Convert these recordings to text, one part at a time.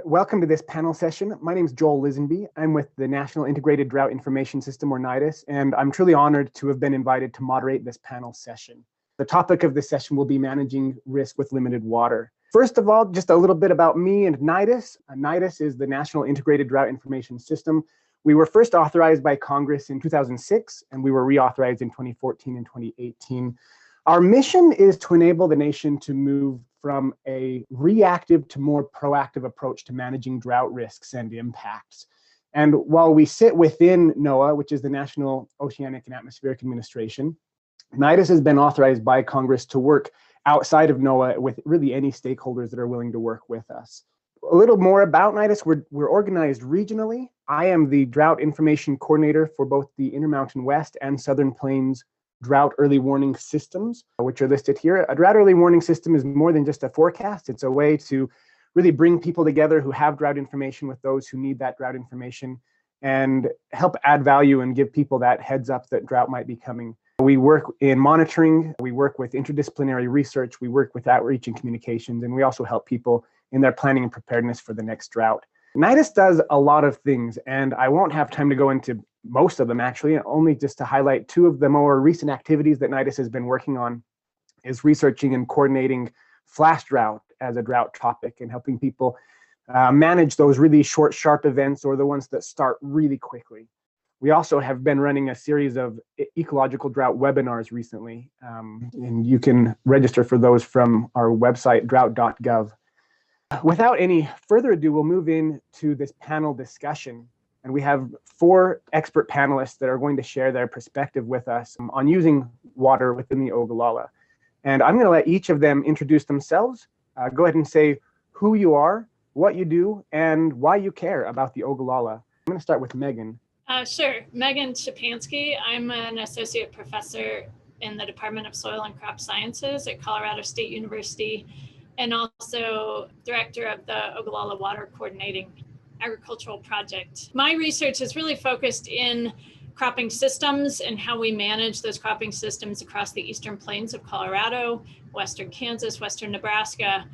Welcome to this panel session. My name is Joel Lisonbee. I'm with the National Integrated Drought Information System, or Nidus, and I'm truly honored to have been invited to moderate this panel session. The topic of this session will be managing risk with limited water. First of all, just a little bit about me and Nidus. Nidus is the National Integrated Drought Information System. We were first authorized by Congress in 2006, and we were reauthorized in 2014 and 2018. Our mission is to enable the nation to move from a reactive to more proactive approach to managing drought risks and impacts. And while we sit within NOAA, which is the National Oceanic and Atmospheric Administration, Nidus has been authorized by Congress to work outside of NOAA with really any stakeholders that are willing to work with us. A little more about Nidus, we're organized regionally. I am the drought information coordinator for both the Intermountain West and Southern Plains drought early warning systems, which are listed here. A drought early warning system is more than just a forecast. It's a way to really bring people together who have drought information with those who need that drought information and help add value and give people that heads up that drought might be coming. We work in monitoring, we work with interdisciplinary research, we work with outreach and communications, and we also help people in their planning and preparedness for the next drought. Nidus does a lot of things, and I won't have time to go into most of them actually, only just to highlight two of the more recent activities that Nidus has been working on is researching and coordinating flash drought as a drought topic and helping people manage those really short, sharp events or the ones that start really quickly. We also have been running a series of ecological drought webinars recently, and you can register for those from our website, drought.gov. Without any further ado, we'll move into this panel discussion. And we have four expert panelists that are going to share their perspective with us on using water within the Ogallala. And I'm going to let each of them introduce themselves. Go ahead and say who you are, what you do, and why you care about the Ogallala. I'm going to start with Meagan. Sure. Meagan Schipanski. I'm an associate professor in the Department of Soil and Crop Sciences at Colorado State University, and also director of the Ogallala Water Coordinating Agricultural Project. My research is really focused in cropping systems and how we manage those cropping systems across the eastern plains of Colorado, western Kansas, western Nebraska,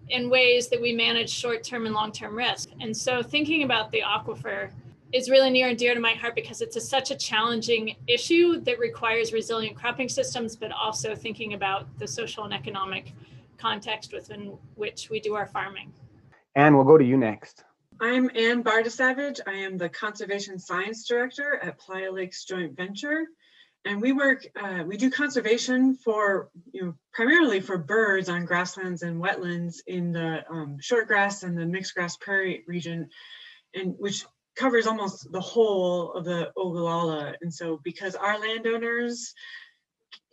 in ways that we manage short-term and long-term risk. And so thinking about the aquifer is really near and dear to my heart because it's such a challenging issue that requires resilient cropping systems, but also thinking about the social and economic context within which we do our farming. Anne, we'll go to you next. I'm Anne Bartusevige. I am the Conservation Science Director at Playa Lakes Joint Venture. And we do conservation for, primarily for birds on grasslands and wetlands in the shortgrass and the mixed grass prairie region, and which covers almost the whole of the Ogallala. And so because our landowners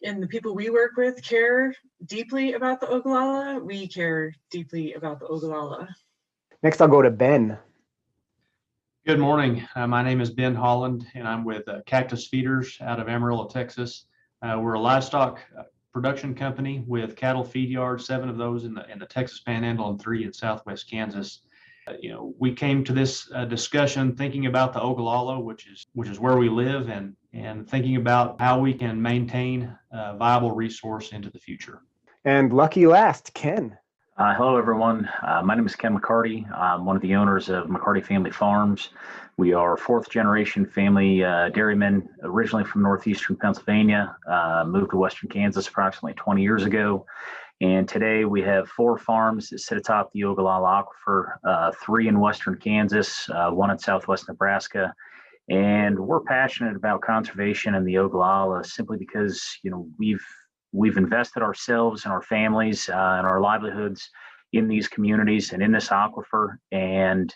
and the people we work with care deeply about the Ogallala, we care deeply about the Ogallala. Next, I'll go to Ben. Good morning. My name is Ben Holland, and I'm with Cactus Feeders out of Amarillo, Texas. We're a livestock production company with cattle feed yards, 7 of those in the Texas Panhandle and 3 in Southwest Kansas. We came to this discussion thinking about the Ogallala, which is where we live, and thinking about how we can maintain a viable resource into the future. And lucky last, Ken. Hello, everyone. My name is Ken McCarty. I'm one of the owners of McCarty Family Farms. We are 4th generation family dairymen, originally from northeastern Pennsylvania, moved to western Kansas approximately 20 years ago. And today we have 4 farms that sit atop the Ogallala Aquifer, 3 in western Kansas, 1 in southwest Nebraska. And we're passionate about conservation in the Ogallala simply because, we've invested ourselves and our families and our livelihoods in these communities and in this aquifer. And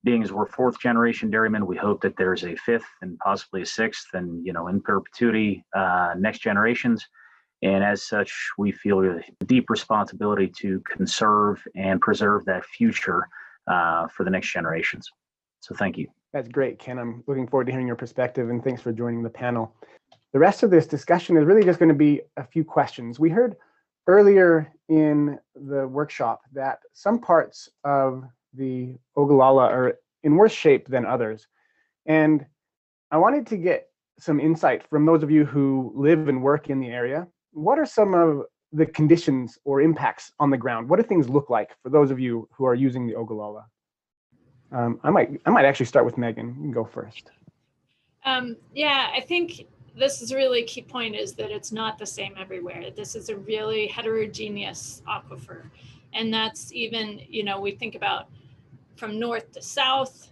being as we're 4th generation dairymen, we hope that there's a 5th and possibly a 6th and, in perpetuity, next generations. And as such, we feel a deep responsibility to conserve and preserve that future for the next generations. So thank you. That's great, Ken. I'm looking forward to hearing your perspective, and thanks for joining the panel. The rest of this discussion is really just going to be a few questions. We heard earlier in the workshop that some parts of the Ogallala are in worse shape than others. And I wanted to get some insight from those of you who live and work in the area. What are some of the conditions or impacts on the ground? What do things look like for those of you who are using the Ogallala? I might actually start with Meagan. You can go first. Yeah, I think this is a really key point, is that it's not the same everywhere. This is a really heterogeneous aquifer. And that's even, we think about from north to south,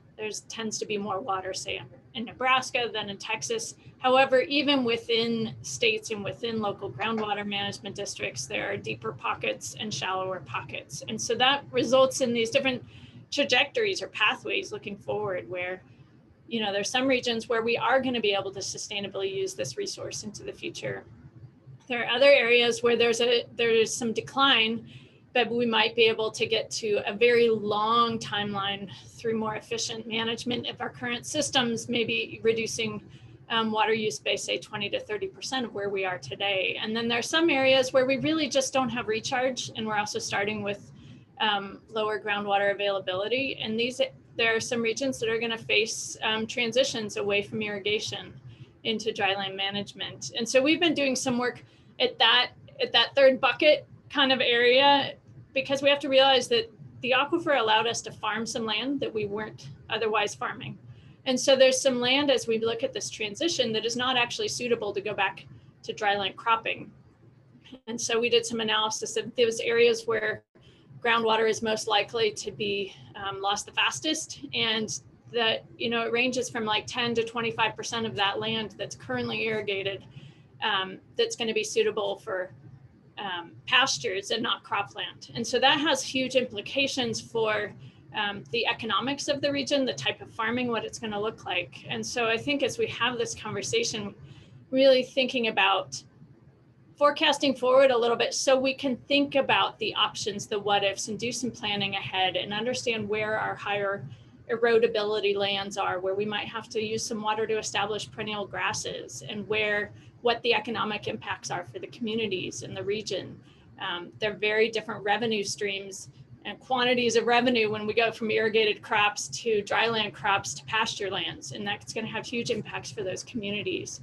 tends to be more water, say in Nebraska than in Texas. However, even within states and within local groundwater management districts, there are deeper pockets and shallower pockets. And so that results in these different trajectories or pathways looking forward, where there's some regions where we are going to be able to sustainably use this resource into the future. There are other areas where there's some decline, but we might be able to get to a very long timeline through more efficient management of our current systems, maybe reducing water use by, say, 20 to 30% of where we are today. And then there are some areas where we really just don't have recharge, and we're also starting with lower groundwater availability. And there are some regions that are going to face transitions away from irrigation into dryland management. And so we've been doing some work at that third bucket kind of area, because we have to realize that the aquifer allowed us to farm some land that we weren't otherwise farming. And so there's some land, as we look at this transition, that is not actually suitable to go back to dryland cropping. And so we did some analysis of those areas where groundwater is most likely to be lost the fastest. And that, it ranges from like 10 to 25% of that land that's currently irrigated that's going to be suitable for pastures and not cropland. And so that has huge implications for the economics of the region, the type of farming, what it's going to look like. And so I think as we have this conversation, really thinking about forecasting forward a little bit, so we can think about the options, the what ifs, and do some planning ahead and understand where our higher erodibility lands are, where we might have to use some water to establish perennial grasses, and what the economic impacts are for the communities in the region. They're very different revenue streams and quantities of revenue when we go from irrigated crops to dryland crops to pasture lands, and that's going to have huge impacts for those communities.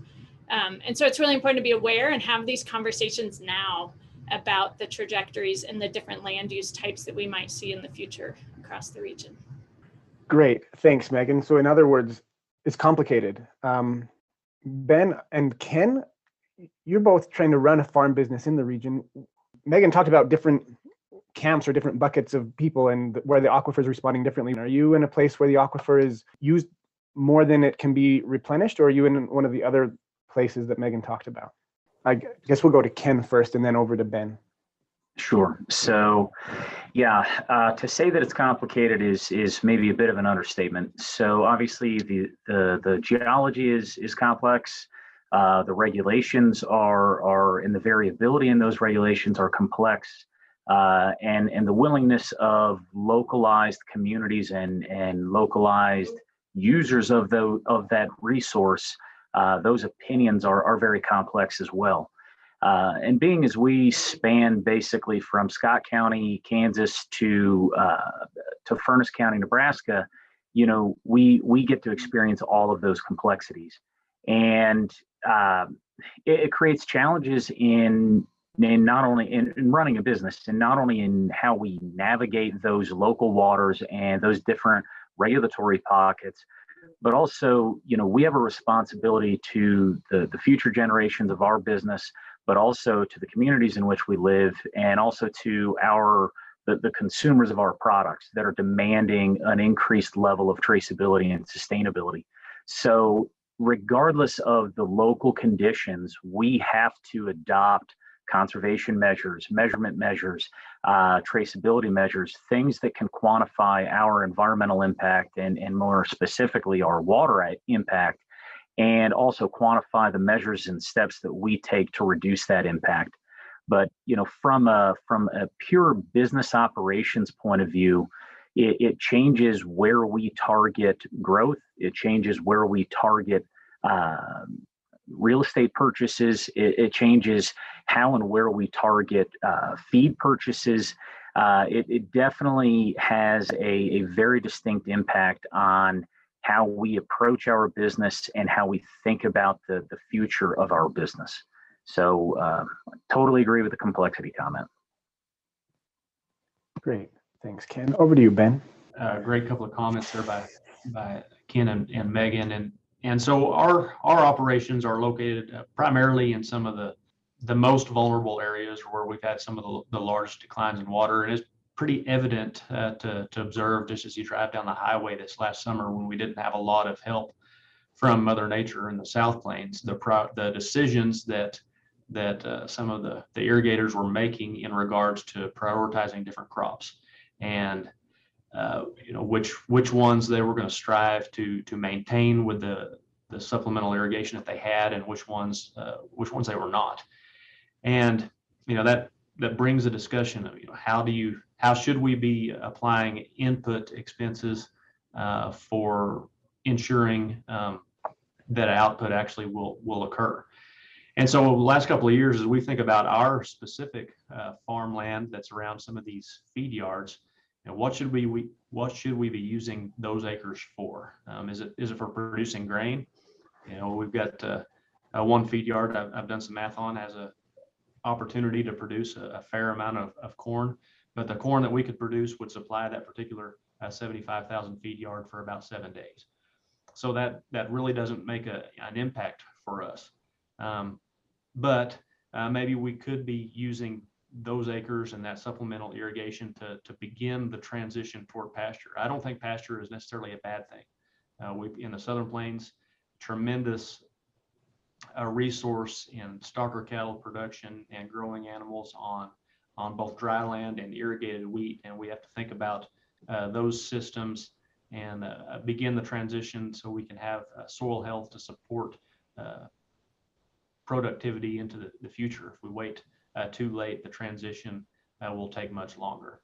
And so it's really important to be aware and have these conversations now about the trajectories and the different land use types that we might see in the future across the region. Great, thanks, Meagan. So in other words, it's complicated. Ben and Ken, you're both trying to run a farm business in the region. Meagan talked about different camps or different buckets of people and where the aquifer is responding differently. Are you in a place where the aquifer is used more than it can be replenished, or are you in one of the other places that Meagan talked about? I guess we'll go to Ken first and then over to Ben. Sure. So, yeah, to say that it's complicated is maybe a bit of an understatement. So obviously the geology is complex. The regulations are, and the variability in those regulations are complex. And the willingness of localized communities and localized users of that resource, those opinions are very complex as well. And being as we span basically from Scott County, Kansas to Furnace County, Nebraska, we get to experience all of those complexities, and it creates challenges in not only in running a business, and not only in how we navigate those local waters and those different regulatory pockets, but also, we have a responsibility to the future generations of our business, but also to the communities in which we live, and also to the consumers of our products that are demanding an increased level of traceability and sustainability. So regardless of the local conditions, we have to adopt conservation measures, measurement measures, traceability measures, things that can quantify our environmental impact and more specifically our water impact, and also quantify the measures and steps that we take to reduce that impact. But from a pure business operations point of view, it changes where we target growth. It changes where we target real estate purchases. It changes how and where we target feed purchases. It definitely has a very distinct impact on how we approach our business and how we think about the future of our business. So totally agree with the complexity comment. Great, thanks, Ken. Over to you, Ben. Great couple of comments there by Ken and Meagan. And so our operations are located primarily in some of the most vulnerable areas where we've had some of the largest declines in water. And it's pretty evident to observe just as you drive down the highway this last summer when we didn't have a lot of help from Mother Nature in the South Plains, the decisions that some of the irrigators were making in regards to prioritizing different crops and which ones they were going to strive to maintain with the supplemental irrigation that they had, and which ones they were not. And that brings a discussion of how should we be applying input expenses for ensuring that output actually will occur. And so the last couple of years, as we think about our specific farmland that's around some of these feed yards, what should we be using those acres for? Is it for producing grain? We've got one feed yard I've done some math on has a opportunity to produce a fair amount of corn, but the corn that we could produce would supply that particular 75,000 feed yard for about 7 days. So that really doesn't make an impact for us. But maybe we could be using those acres and that supplemental irrigation to begin the transition toward pasture. I don't think pasture is necessarily a bad thing. We in the Southern Plains, tremendous resource in stocker cattle production and growing animals on both dry land and irrigated wheat, and we have to think about those systems and begin the transition so we can have soil health to support productivity into the future. If we wait too late, the transition will take much longer.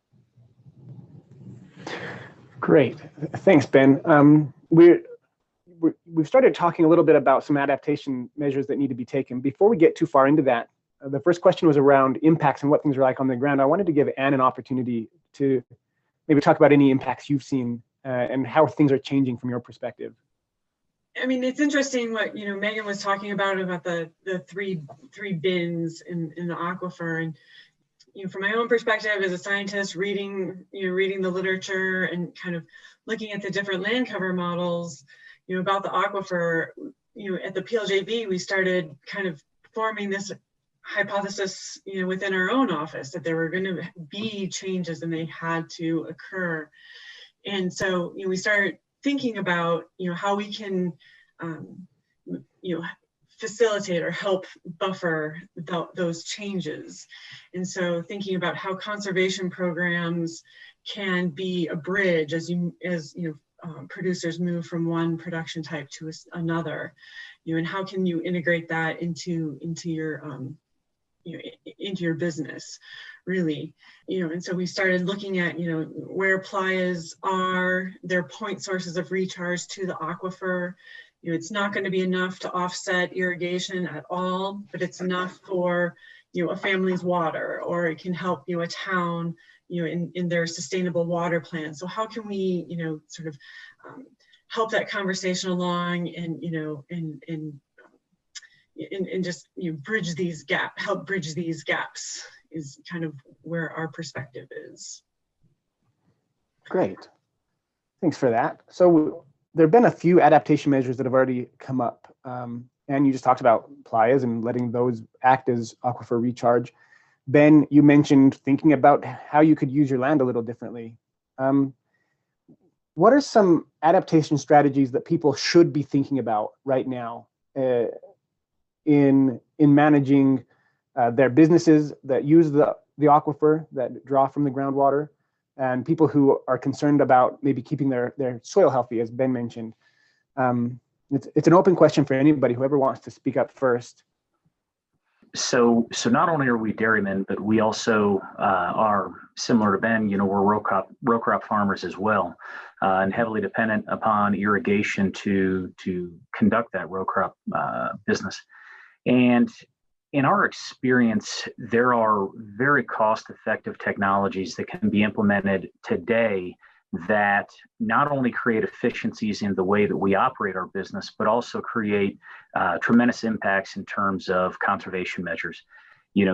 Great, thanks, Ben. We've started talking a little bit about some adaptation measures that need to be taken. Before we get too far into that, the first question was around impacts and what things are like on the ground. I wanted to give Anne an opportunity to maybe talk about any impacts you've seen and how things are changing from your perspective. I mean, it's interesting what Meagan was talking about the three bins in the aquifer, and from my own perspective as a scientist, reading the literature and kind of looking at the different land cover models, about the aquifer, at the PLJV, we started kind of forming this hypothesis, within our own office that there were going to be changes and they had to occur. And so, we started thinking about, how we can, facilitate or help buffer those changes. And so thinking about how conservation programs can be a bridge as producers move from one production type to another, and how can you integrate that into your business, really, and so we started looking at, where playas are, their point sources of recharge to the aquifer. It's not going to be enough to offset irrigation at all, but it's enough for, a family's water, or it can help, a town, in their sustainable water plan. So how can we, sort of help that conversation along and, and just bridge these gaps, help bridge these gaps is kind of where our perspective is. Great, thanks for that. So there have been a few adaptation measures that have already come up, and you just talked about playas and letting those act as aquifer recharge. Ben, you mentioned thinking about how you could use your land a little differently. What are some adaptation strategies that people should be thinking about right now in managing their businesses that use the aquifer, that draw from the groundwater, and people who are concerned about maybe keeping their soil healthy, as Ben mentioned? It's an open question for anybody, whoever wants to speak up first. So not only are we dairymen, but we also are similar to Ben, we're row crop farmers as well, and heavily dependent upon irrigation to conduct that row crop business. And in our experience, there are very cost-effective technologies that can be implemented today that not only create efficiencies in the way that we operate our business, but also create tremendous impacts in terms of conservation measures.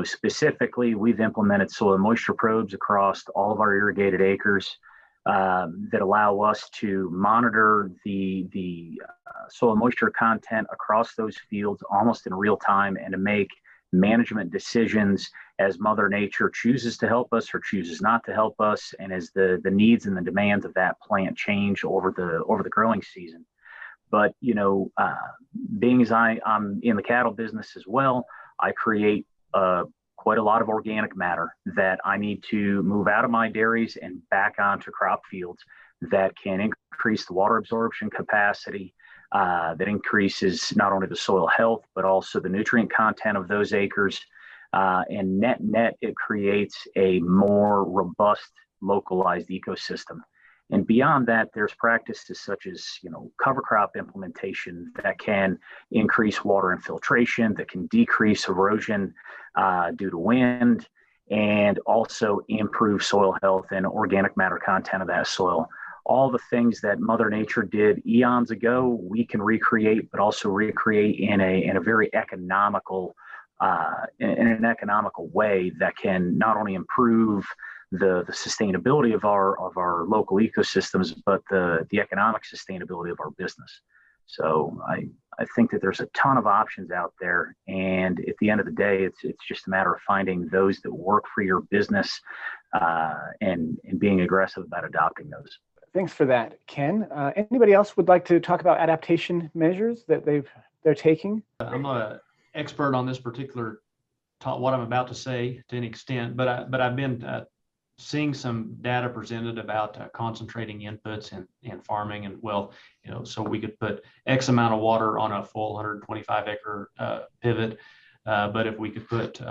Specifically, we've implemented soil moisture probes across all of our irrigated acres. that allow us to monitor the soil moisture content across those fields almost in real time, and to make management decisions as Mother Nature chooses to help us or chooses not to help us, and as the needs and the demands of that plant change over the growing season. But being as I'm in the cattle business as well, I create quite a lot of organic matter that I need to move out of my dairies and back onto crop fields that can increase the water absorption capacity, that increases not only the soil health, but also the nutrient content of those acres. And net, it creates a more robust, localized ecosystem. And beyond that, there's practices such as, cover crop implementation that can increase water infiltration, that can decrease erosion due to wind, and also improve soil health and organic matter content of that soil. All the things that Mother Nature did eons ago, we can recreate, but also recreate in a very economical way that can not only improve the sustainability of our local ecosystems, but the economic sustainability of our business. So I think that there's a ton of options out there, and at the end of the day, it's just a matter of finding those that work for your business, and being aggressive about adopting those. Thanks for that, Ken. Anybody else would like to talk about adaptation measures that they're taking? I'm not an expert on this particular what I'm about to say to an extent, but I've been seeing some data presented about concentrating inputs in farming, and so we could put X amount of water on a full 125 acre pivot, but if we could put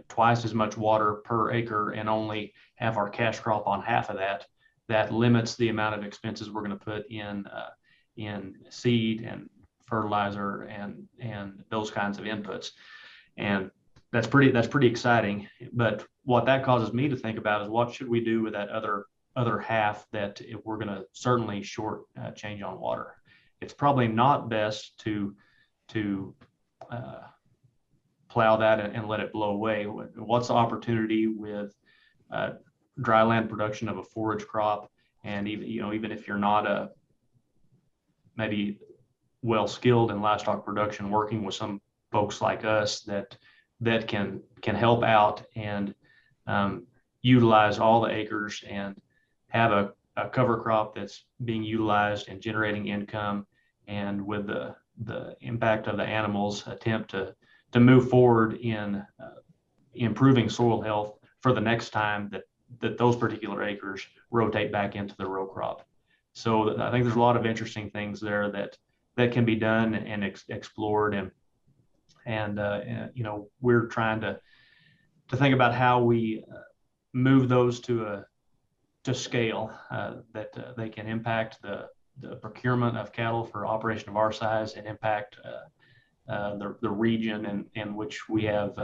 twice as much water per acre and only have our cash crop on half of that, that limits the amount of expenses we're going to put in seed and fertilizer and those kinds of inputs. And that's pretty exciting. But what that causes me to think about is, what should we do with that other half that if we're going to certainly change on water? It's probably not best to plow that and let it blow away. What's the opportunity with dry land production of a forage crop, and even if you're not maybe well skilled in livestock production, working with some folks like us that can help out and utilize all the acres and have a cover crop that's being utilized and generating income, and with the impact of the animals, attempt to move forward in improving soil health for the next time that those particular acres rotate back into the row crop. So I think there's a lot of interesting things there that can be done and explored, and we're trying to think about how we move those to scale, that they can impact the procurement of cattle for operation of our size, and impact the region in which we have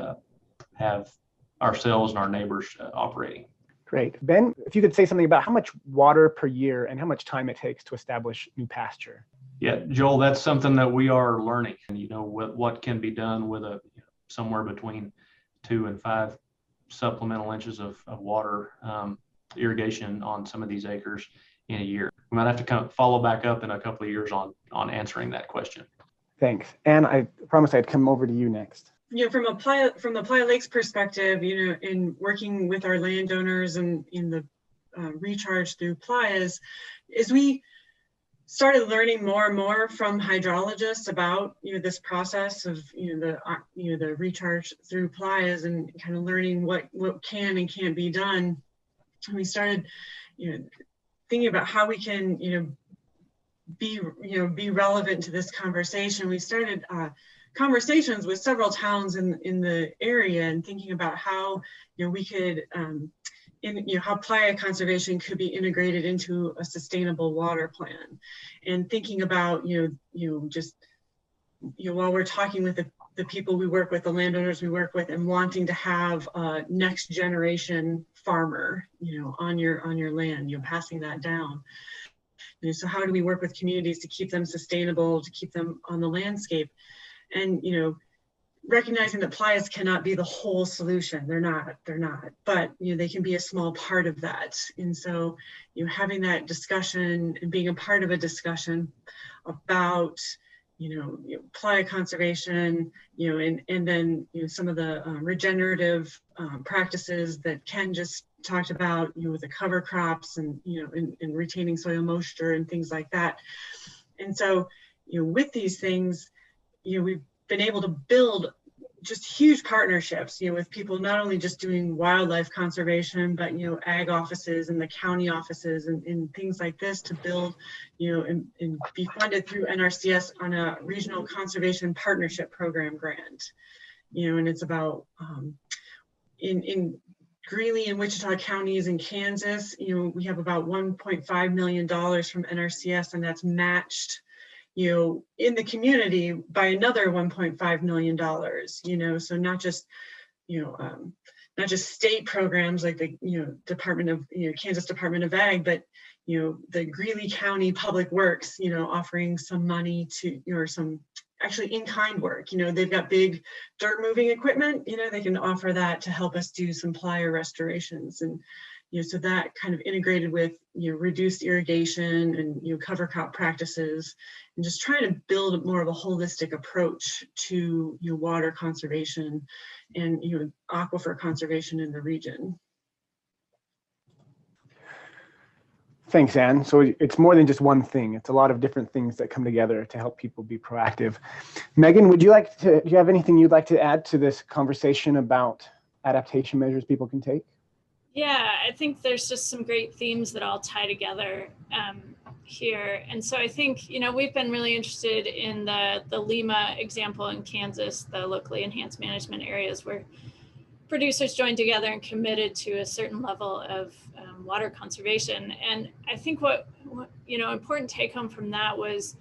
ourselves and our neighbors operating. Great. Ben, if you could say something about how much water per year and how much time it takes to establish new pasture. Yeah, Joel, that's something that we are learning. And what can be done with somewhere between 2 and 5 supplemental inches of water irrigation on some of these acres in a year. We might have to follow back up in a couple of years on answering that question. Thanks. And I promised I'd come over to you next. From the Playa Lakes perspective, in working with our landowners and in the recharge through playas, is we started learning more and more from hydrologists about this process of the recharge through playas, and kind of learning what can and can't be done. And we started thinking about how we can be relevant to this conversation. We started conversations with several towns in the area, and thinking about how we could how playa conservation could be integrated into a sustainable water plan, and thinking about while we're talking with the people we work with, the landowners we work with, and wanting to have a next generation farmer on your land, passing that down. So how do we work with communities to keep them sustainable, to keep them on the landscape? And recognizing that playas cannot be the whole solution. They're not, but they can be a small part of that. And so having that discussion and being a part of a discussion about playa conservation, and then some of the regenerative practices that Ken just talked about, with the cover crops and and retaining soil moisture and things like that. And so with these things, we've been able to build just huge partnerships, with people not only just doing wildlife conservation, but ag offices and the county offices and things like this to build, and be funded through NRCS on a regional conservation partnership program grant. And it's about in Greeley and Wichita counties in Kansas, we have about $1.5 million from NRCS, and that's matched in the community by another $1.5 million, so not just, not just state programs like the, Kansas Department of Ag, but, the Greeley County Public Works, offering some money to, or some actually in-kind work. They've got big dirt moving equipment, they can offer that to help us do some playa restorations. And so that kind of integrated with reduced irrigation and cover crop practices, and just trying to build more of a holistic approach to water conservation and aquifer conservation in the region. Thanks, Anne. So it's more than just one thing. It's a lot of different things that come together to help people be proactive. Meagan, do you have anything you'd like to add to this conversation about adaptation measures people can take? Yeah, I think there's just some great themes that all tie together here. And so I think, we've been really interested in the Lima example in Kansas, the locally enhanced management areas where producers joined together and committed to a certain level of water conservation. And I think what important take home from that was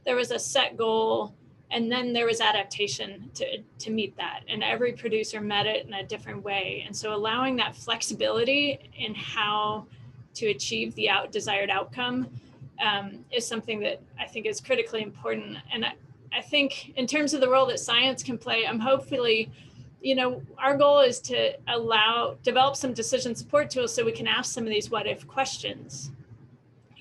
there was a set goal, and then there was adaptation to meet that. And every producer met it in a different way. And so allowing that flexibility in how to achieve the desired outcome is something that I think is critically important. And I think in terms of the role that science can play, hopefully, our goal is to develop some decision support tools so we can ask some of these what if questions,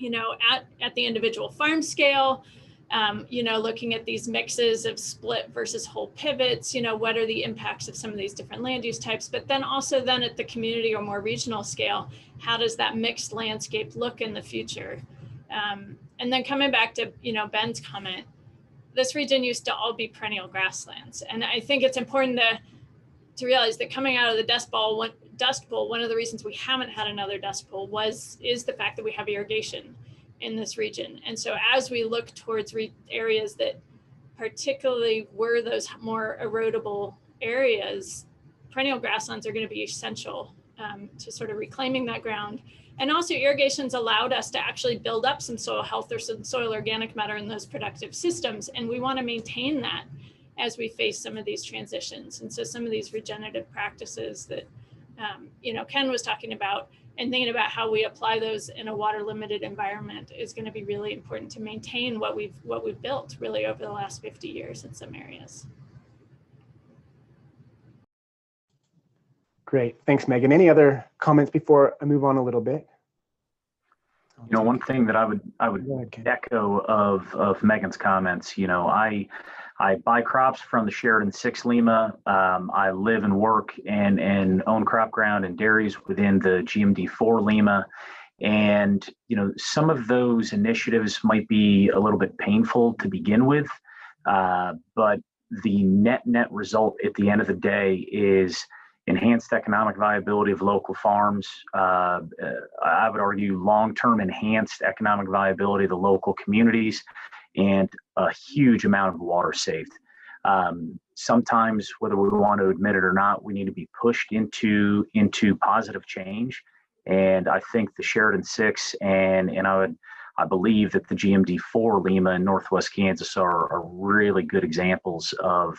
at the individual farm scale, looking at these mixes of split versus whole pivots, what are the impacts of some of these different land use types, but then also then at the community or more regional scale, how does that mixed landscape look in the future? And then coming back to, Ben's comment, this region used to all be perennial grasslands. And I think it's important to realize that coming out of the Dust Bowl, one of the reasons we haven't had another Dust Bowl is the fact that we have irrigation in this region. And so as we look towards areas that particularly were those more erodible areas, perennial grasslands are going to be essential to sort of reclaiming that ground. And also irrigation's allowed us to actually build up some soil health or some soil organic matter in those productive systems. And we want to maintain that as we face some of these transitions. And so some of these regenerative practices that, Ken was talking about, and thinking about how we apply those in a water limited environment is going to be really important to maintain what we've built really over the last 50 years in some areas. Great, thanks, Meagan. Any other comments before I move on a little bit? One thing that I would echo of Meagan's comments, I buy crops from the Sheridan 6 Lima. I live and work and own crop ground and dairies within the GMD 4 Lima. And, some of those initiatives might be a little bit painful to begin with, but the net result at the end of the day is enhanced economic viability of local farms. I would argue long-term enhanced economic viability of the local communities, and a huge amount of water saved. Sometimes, whether we want to admit it or not, we need to be pushed into positive change. And I think the Sheridan 6 and I believe that the GMD 4 Lima in Northwest Kansas are really good examples of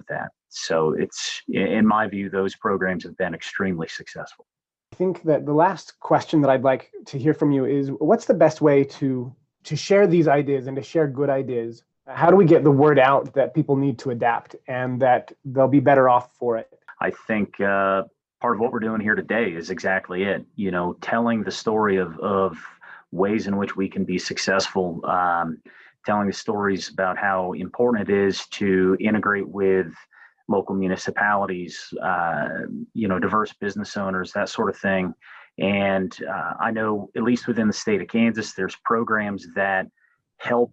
that. So it's, in my view, those programs have been extremely successful. I think that the last question that I'd like to hear from you is, what's the best way to share these ideas and to share good ideas How do we get the word out that people need to adapt and that they'll be better off for it? I think part of what we're doing here today is exactly it. You know, telling the story of ways in which we can be successful, telling the stories about how important it is to integrate with local municipalities, diverse business owners, that sort of thing. And I know, at least within the state of Kansas, there's programs that help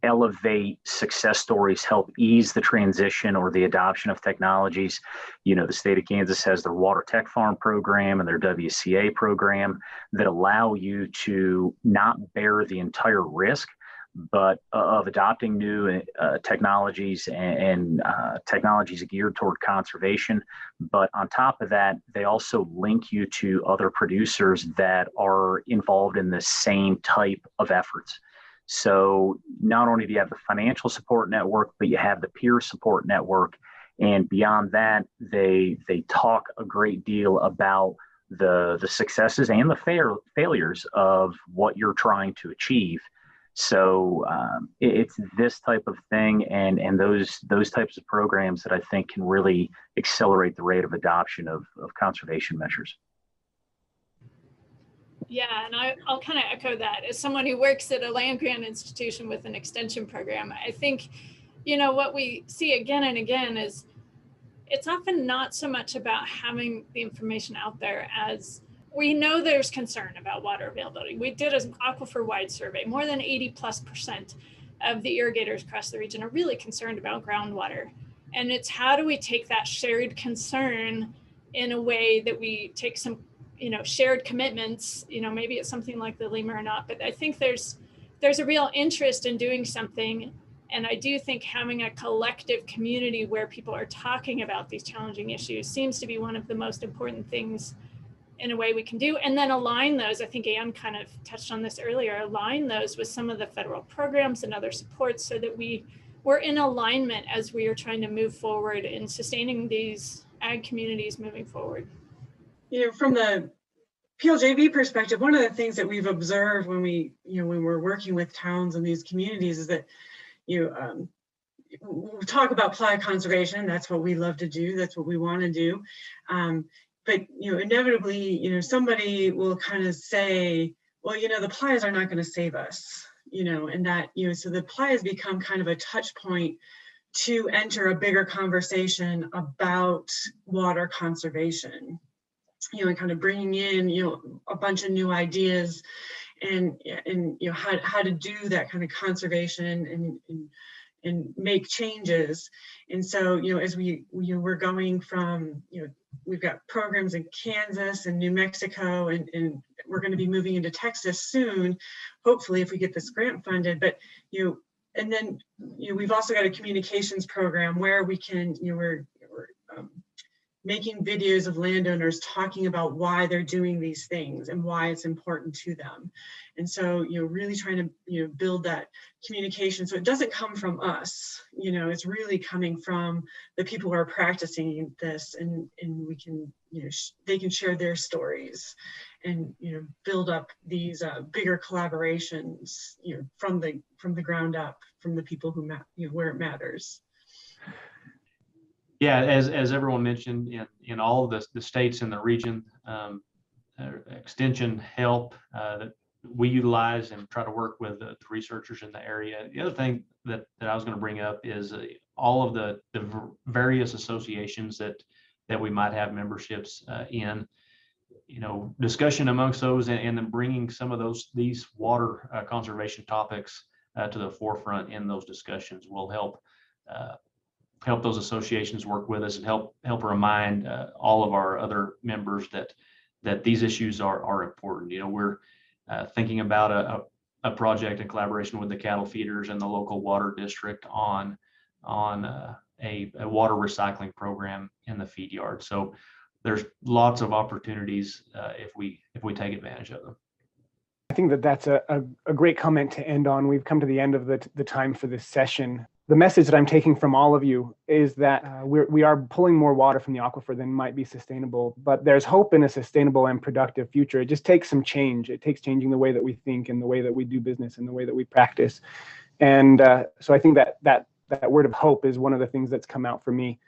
elevate success stories, help ease the transition or the adoption of technologies. You know, the state of Kansas has their Water Tech Farm program and their WCA program that allow you to not bear the entire risk, but of adopting new technologies and technologies geared toward conservation. But on top of that, they also link you to other producers that are involved in the same type of efforts. So not only do you have the financial support network, but you have the peer support network. And beyond that, they talk a great deal about the successes and the failures of what you're trying to achieve. So it's this type of thing and those types of programs that I think can really accelerate the rate of adoption of conservation measures. Yeah, and I'll kind of echo that. As someone who works at a land grant institution with an extension program, I think, what we see again and again is it's often not so much about having the information out there as we know there's concern about water availability. We did an aquifer-wide survey. More than 80+% of the irrigators across the region are really concerned about groundwater. And it's how do we take that shared concern in a way that we take some shared commitments, maybe it's something like the lemur or not, but I think there's a real interest in doing something. And I do think having a collective community where people are talking about these challenging issues seems to be one of the most important things in a way we can do. And then align those, I think Anne kind of touched on this earlier, align those with some of the federal programs and other supports so that we're in alignment as we are trying to move forward in sustaining these ag communities moving forward. From the PLJV perspective, one of the things that we've observed when we're working with towns and these communities is that we talk about playa conservation. That's what we love to do. That's what we want to do. But inevitably, somebody will kind of say, well, the playas are not going to save us, and that so the playas become kind of a touch point to enter a bigger conversation about water conservation. And kind of bringing in, a bunch of new ideas and how to do that kind of conservation and make changes. And so, as we're going from, we've got programs in Kansas and New Mexico, and we're going to be moving into Texas soon, hopefully, if we get this grant funded. But, and then, we've also got a communications program where we can, we're making videos of landowners talking about why they're doing these things and why it's important to them. And so, really trying to, build that communication so it doesn't come from us, it's really coming from the people who are practicing this, and we can, they can share their stories and, build up these bigger collaborations, from the ground up, from the people who, where it matters. Yeah, as everyone mentioned, in all of the states in the region, extension help that we utilize and try to work with the researchers in the area. The other thing that I was going to bring up is all of the various associations that we might have memberships in. Discussion amongst those and then bringing some of these water conservation topics to the forefront in those discussions will help those associations work with us and help remind all of our other members that these issues are important. We're thinking about a project in collaboration with the cattle feeders and the local water district on a water recycling program in the feed yard. So there's lots of opportunities if we take advantage of them. I think that's a great comment to end on. We've come to the end of the time for this session. The message that I'm taking from all of you is that we are pulling more water from the aquifer than might be sustainable, but there's hope in a sustainable and productive future. It just takes some change. It takes changing the way that we think and the way that we do business and the way that we practice. And so I think that word of hope is one of the things that's come out for me.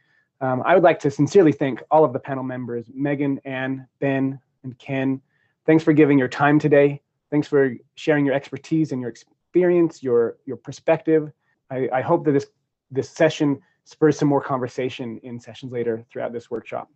I would like to sincerely thank all of the panel members, Meagan, Anne, Ben, and Ken. Thanks for giving your time today. Thanks for sharing your expertise and your experience, your perspective. I hope that this session spurs some more conversation in sessions later throughout this workshop.